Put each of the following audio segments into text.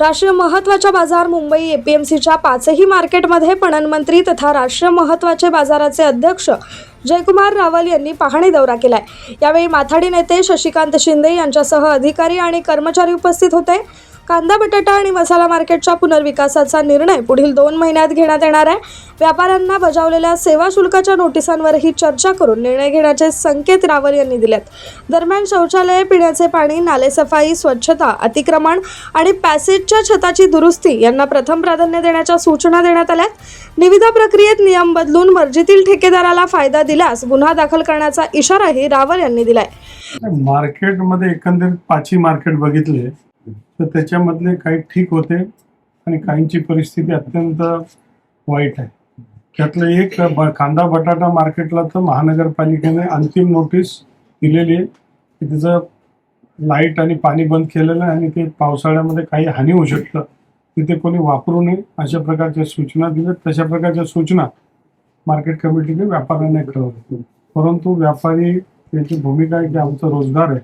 राष्ट्रीय महत्त्वाच्या बाजार मुंबई एपीएमसीच्या पाचही मार्केटमध्ये पणन मंत्री तथा राष्ट्रीय महत्त्वाचे बाजाराचे अध्यक्ष जयकुमार रावल यांनी पाहणी दौरा केलाय। यावेळी माथाडी नेते शशिकांत शिंदे यांच्यासह अधिकारी आणि कर्मचारी उपस्थित होते। कांदा बटाटा आणि मसाला मार्केटच्या पुनर्विकासाचा निर्णय पुढील 2 महिन्यात घेण्यात येणार आहे। व्यापाऱ्यांना बजावलेल्या सेवा शुल्काच्या नोटिसांवरही चर्चा करून निर्णय घेण्याचे संकेत रावल यांनी दिलेत। दरम्यान शौचालये, पिण्याचे पाणी, नालेसफाई, स्वच्छता, अतिक्रमण आणि पॅसेजच्या छताची दुरुस्ती यांना प्रथम प्राधान्य देण्याच्या सूचना देण्यात आल्यात। निविदा प्रक्रियेत नियम बदलून मर्जीतील ठेकेदाराला फायदा दिल्यास गुन्हा दाखल करण्याचा इशाराही रावल यांनी दिलाय। मार्केटमध्ये एकंदरीत 5 मार्केट बघितले तर त्याच्यामधले काही ठीक होते आणि काहींची परिस्थिती अत्यंत वाईट आहे। त्यातलं एक कांदा बटाटा मार्केटला तर महानगरपालिकेने अंतिम नोटीस दिलेली आहे की त्याचं लाईट आणि पाणी बंद केलेलं आहे आणि ते पावसाळ्यामध्ये काही हानी होऊ शकतं, तिथे कोणी वापरू नये अशा प्रकारच्या सूचना दिल्या। तशा प्रकारच्या सूचना मार्केट कमिटीने व्यापाऱ्यांना कळवल्या, परंतु व्यापारी त्याची भूमिका आहे की आमचा रोजगार आहे,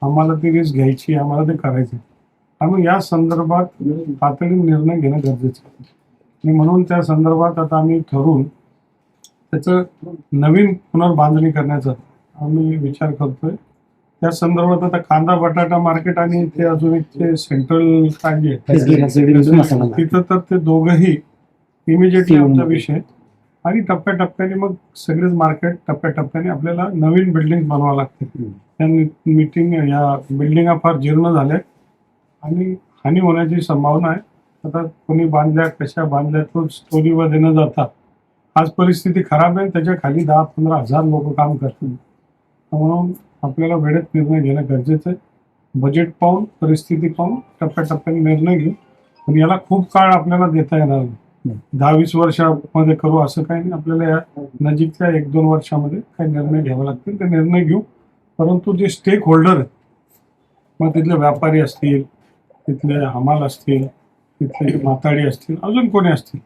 आम्हाला ती रिस्क घ्यायची, आम्हाला ते करायचं आणि या संदर्भात तातडीने निर्णय घेणं गरजेचं आहे। आणि म्हणून त्या संदर्भात आता आम्ही ठरवून त्याचं नवीन पुनर्बांधणी करण्याचा आम्ही विचार करतोय। त्या संदर्भात आता कांदा बटाटा मार्केट आणि ते अजून एक ते सेंट्रल काय तिथं तर ते दोघंही इमिजिएटली आमचा विषय आणि टप्प्याटप्प्याने मग सगळेच मार्केट टप्प्याटप्प्याने आपल्याला नवीन बिल्डिंग बनवावं लागते। त्या मीटिंग या बिल्डिंगा फार जीर्ण झाल्या आणि हानी होण्याची संभावना आहे। आता कोणी बांधल्या, कशा बांधल्या तो स्टोरीवर न जाता आज परिस्थिती खराब आहे, त्याच्या खाली 10-15 हजार लोक काम करतात, म्हणून आपल्याला वेळेत निर्णय घेणं गरजेचं आहे। बजेट पाहून, परिस्थिती पाहून टप्प्याटप्प्याने निर्णय घेऊ, पण याला खूप काळ आपल्याला देता येणार नाही। 10-20 वर्षामध्ये करू असं काही नाही, आपल्याला या नजीकच्या 1-2 वर्षामध्ये काही निर्णय घ्यावे लागतील, ते निर्णय घेऊ। परंतु जे स्टेक होल्डर आहेत, मग तिथले व्यापारी असतील, तिथले हमाल असतील, तिथले माथाडी असतील, अजून कोणी असतील,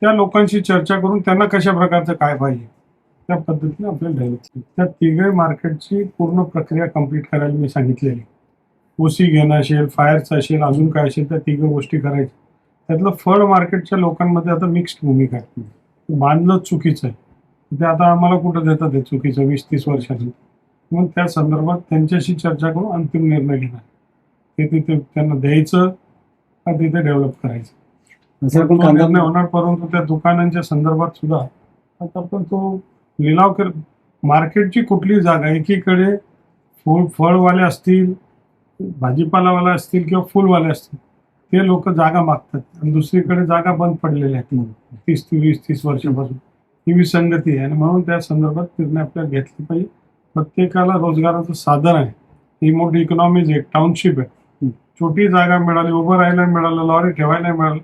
त्या लोकांशी चर्चा करून त्यांना कशा प्रकारचं काय पाहिजे त्या पद्धतीने आपल्याला द्यायचं। त्या तिघे मार्केटची पूर्ण प्रक्रिया कंप्लीट करायला मी सांगितलेली। ओसी घेणं असेल, फायरचं असेल, अजून काय असेल, त्या तिघ गोष्टी करायच्या। त्यातलं फळ मार्केटच्या लोकांमध्ये आता मिक्स्ड भूमिका आहे, बांधलं चुकीचं आहे, ते आता आम्हाला कुठं देतात हे चुकीचं 20-30 वर्षांनी, मग त्या संदर्भात त्यांच्याशी चर्चा करून अंतिम निर्णय घेणार, ते तिथे त्यांना द्यायचं का तिथे डेव्हलप करायचं निर्णय होणार। परंतु त्या दुकानांच्या संदर्भात सुद्धा आता आपण तो लिलाव कर, मार्केटची कुठली जागा, एकीकडे फळवाले असतील, भाजीपालावाले असतील किंवा फुलवाले असतील, ते लोक जागा मागतात आणि दुसरीकडे जागा बंद पडलेल्या आहेत 20-30 वर्षापासून, ही विसंगती आहे आणि म्हणून त्या संदर्भात निर्णय आपल्याला घेतले पाहिजे। प्रत्येकाला रोजगाराचं साधन आहे, ही मोठी इकॉनॉमीज आहे, टाउनशिप आहे, छोटी जागा मिळाली, उभं राहायला मिळालं, लॉरी ठेवायला मिळालं,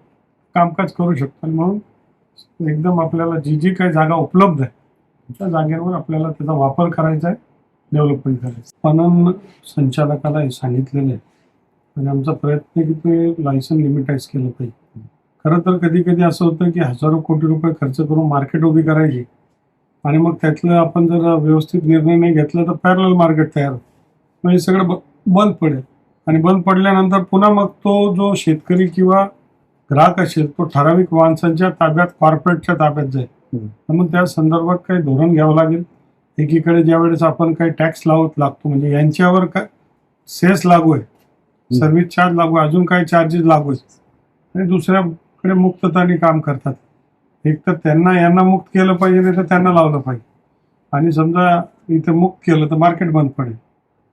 कामकाज करू शकतो आणि म्हणून एकदम आपल्याला जी काही जागा उपलब्ध आहे त्या जागेवर आपल्याला त्याचा वापर करायचा आहे, डेव्हलपमेंट करायचं। पणन संचालकाला हे सांगितलेलं आहे आणि आमचा प्रयत्न आहे की ते लायसन लिमिटाईज केलं पाहिजे। खरं तर कधी कधी असं होतं की हजारो कोटी रुपये खर्च करून मार्केट उभी करायची आणि मग त्यातलं आपण जर व्यवस्थित निर्णय नाही घेतला तर पॅरलल मार्केट तयार होतं, मग हे सगळं बंद पडेल आणि बंद पडल्यानंतर पुन्हा मग तो जो शेतकरी किंवा ग्राहक असेल तो ठराविक माणसांच्या ताब्यात, कॉर्पोरेटच्या ताब्यात जाईल। मग त्या संदर्भात काही धोरण घ्यावं लागेल। एकीकडे ज्यावेळेस आपण काही टॅक्स लागतो, म्हणजे यांच्यावर काय सेस लागू आहे, सर्व्हिस चार्ज लागू आहे, अजून काही चार्जेस लागू आहेत आणि दुसऱ्याकडे मुक्तताने काम करतात। एक तर त्यांना यांना मुक्त केलं पाहिजे, नाही तर त्यांना लावलं पाहिजे आणि समजा इथे मुक्त केलं तर मार्केट बंद पडेल।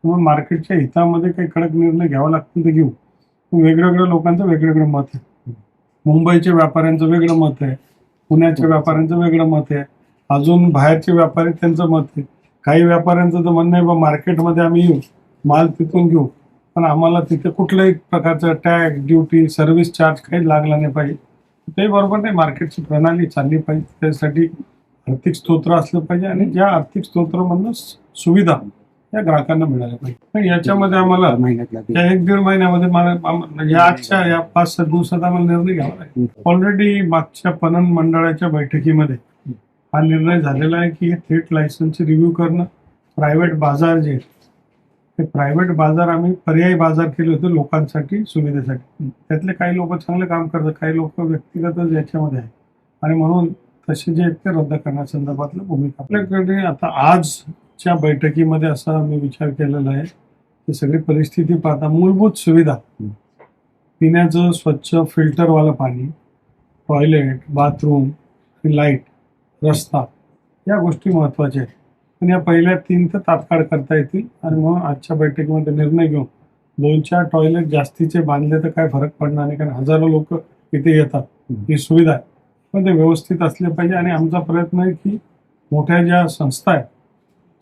म्हणून मार्केटच्या हितामध्ये काही कडक निर्णय घ्यावा लागतील ते घेऊ। वेगवेगळ्या लोकांचं वेगवेगळं मत आहे, मुंबईच्या व्यापाऱ्यांचं वेगळं मत आहे, पुण्याच्या व्यापाऱ्यांचं वेगळं मत आहे, अजून बाहेरचे व्यापारी त्यांचं मत आहे। काही व्यापाऱ्यांचं तर म्हणणं आहे बा मार्केटमध्ये आम्ही येऊ, माल तिथून घेऊ, पण आम्हाला तिथे कुठल्याही प्रकारचं टॅक्स, ड्युटी, सर्व्हिस चार्ज काही लागला नाही पाहिजे। ते बरोबर नाही, मार्केटची प्रणाली चालली पाहिजे, त्यासाठी आर्थिक स्तोत्र असलं पाहिजे आणि ज्या आर्थिक स्तोत्रामधनं सुविधा या ग्राहकांना मिळाल्या पाहिजे। याच्यामध्ये आम्हाला या 1-1.5 महिन्यामध्ये या आजच्या या 5-7 दिवसात आम्हाला निर्णय घ्यावा लागेल। ऑलरेडी मागच्या पणन मंडळाच्या बैठकीमध्ये हा निर्णय झालेला आहे की थेट लायसन्सची रिव्ह्यू करणं, प्रायव्हेट बाजार जे ते प्रायव्हेट बाजार आम्ही पर्यायी बाजार केले होते लोकांसाठी, सुविधेसाठी. त्यातले काही लोक चांगलं काम करतात, काही लोक व्यक्तिगतच याच्यामध्ये आहे आणि म्हणून तसे जे आहेत ते रद्द करण्यासंदर्भातलं भूमिका आपल्याकडे. आता आजच्या बैठकीमध्ये असा मी विचार केलेला आहे की सगळी परिस्थिती पाहता मूलभूत सुविधा, पिण्याचं स्वच्छ फिल्टरवालं पाणी, टॉयलेट, बाथरूम, लाईट, रस्ता, या गोष्टी महत्त्वाच्या आहेत. पण या पहिल्या 3 तर तात्काळ करता येतील आणि म्हणून आजच्या बैठकीमध्ये निर्णय घेऊन 2-4 टॉयलेट जास्तीचे बांधले तर काय फरक पडणार नाही, कारण हजारो लोक इथे येतात. ही सुविधा आहे, पण ते व्यवस्थित असले पाहिजे. आणि आमचा प्रयत्न आहे की मोठ्या ज्या संस्था आहेत,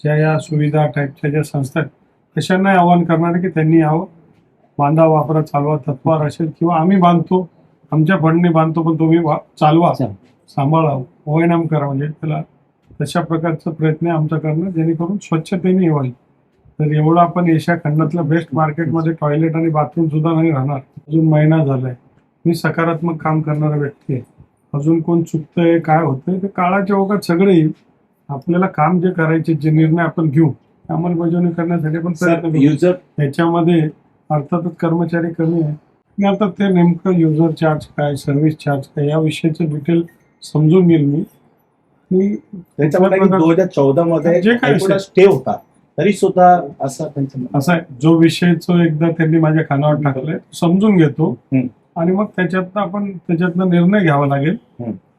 ज्या या सुविधा टाईपच्या ज्या संस्था आहेत, तशांना आवाहन करणार की त्यांनी यावं, बांधा, वापरा, चालवा तत्वावर असेल किंवा आम्ही बांधतो, आमच्या फंडने बांधतो, पण तुम्ही चालवा, सांभाळा, ओएनएम करा, म्हणजे त्याला तशा प्रकारचा प्रयत्न आहे आमचा करणं, जेणेकरून स्वच्छतेने होईल. तर एवढं आपण एशिया खंडातलं बेस्ट मार्केटमध्ये टॉयलेट आणि बाथरूम सुद्धा नाही राहणार. अजून महिना झालाय. मी सकारात्मक काम करणारा व्यक्ती आहे. अजून कोण चुकतंय, काय होतंय, ते काळाच्या ओघात सगळे येईल. आपल्याला काम जे करायचे, जे निर्णय आपण घेऊ, अंमलबजावणी करण्यासाठी आपण प्रयत्न करू. त्याच्यामध्ये अर्थातच कर्मचारी कमी आहे आणि आता ते नेमकं युजर चार्ज काय, सर्व्हिस चार्ज काय, या विषयाचं डिटेल समजून घेईल मी. त्याच्यामध्ये 2014 मध्ये जे काय असेल. स्टे होता तरी सुद्धा असं आहे, जो विषयचं एकदा त्यांनी माझ्या कानावर टाकलाय समजून घेतो आणि मग त्याच्यातनं निर्णय घ्यावा लागेल.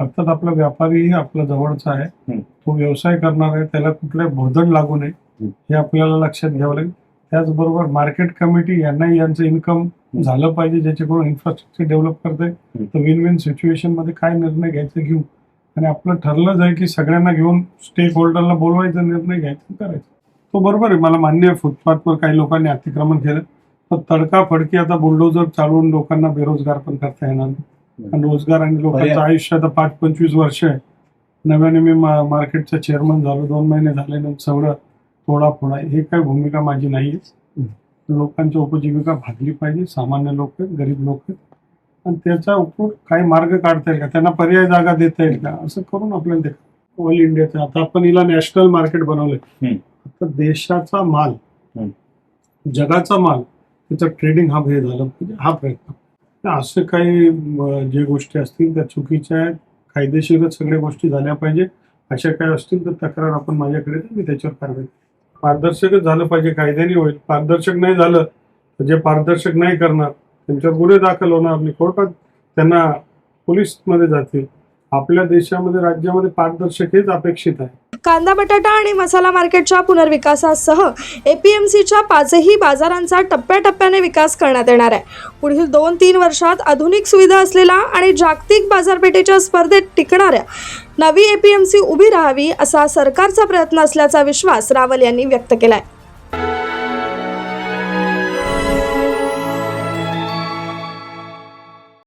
अर्थात आपला व्यापारीही आपला जवळचा आहे, तो व्यवसाय करणार आहे, त्याला कुठल्या भोदड लागू नये हे आपल्याला लक्षात घ्यावं लागेल. त्याचबरोबर मार्केट कमिटी यांनाही यांचं इन्कम झालं पाहिजे, ज्याच्याकडून इन्फ्रास्ट्रक्चर डेव्हलप करते. तर विन विन सिच्युएशन मध्ये काय निर्णय घ्यायचे घेऊ आणि आपलं ठरलं जाईल की सगळ्यांना घेऊन स्टेक होल्डरला बोलवायचा, निर्णय घ्यायचा, करायचा. तो बरोबर आहे, मला मान्य आहे. फुटपाथवर काही लोकांनी अतिक्रमण केलं, तर तडकाफडकी आता बुलडोजर चालवून लोकांना बेरोजगार पण करता येणार नाही. आणि रोजगार आणि लोकांचं आयुष्य आता 5-25 वर्ष आहे. नव्याने मी मार्केटचा चेअरमन झालो, 2 महिने झाले, सगळं थोडा हे काय भूमिका माझी नाहीये. लोकांची उपजीविका भागली पाहिजे. सामान्य लोक आहेत, गरीब लोक आहेत, आणि त्याचा उपयोग काही मार्ग काढता येईल का, त्यांना पर्याय जागा देता येईल का, असं करून आपल्याला ते ऑल इंडियाचं. आता आपण हिला नॅशनल मार्केट बनवलंय. आता देशाचा माल, जगाचा माल, त्याचं ट्रेडिंग हब हे झालं पाहिजे, हा प्रयत्न. असं काही जे गोष्टी असतील त्या चुकीच्या आहेत, कायदेशीरच सगळ्या गोष्टी झाल्या पाहिजे. अशा काही असतील तर तक्रार आपण माझ्याकडे, मी त्याच्यावर कारवाई. पारदर्शकच झालं पाहिजे, कायद्याने होईल. पारदर्शक नाही झालं तर जे पारदर्शक नाही करणार त्यांच्यावर गुन्हे दाखल होणार आणि कोर्टात त्यांना पोलीसमध्ये जातील. आपल्या देशामध्ये, राज्यामध्ये पारदर्शक हेच अपेक्षित आहे. कांदा, बटाटा आणि मसाला मार्केटच्या पुनर्विकासासह एपीएमसीच्या 5ही बाजारांचा टप्प्याटप्प्याने विकास करण्यात येणार आहे. पुढील 2-3 वर्षात आधुनिक सुविधा असलेला आणि जागतिक बाजारपेठेच्या स्पर्धेत टिकणाऱ्या नवी एपीएमसी उभी राहावी असा सरकारचा प्रयत्न असल्याचा विश्वास रावल यांनी व्यक्त केलाय.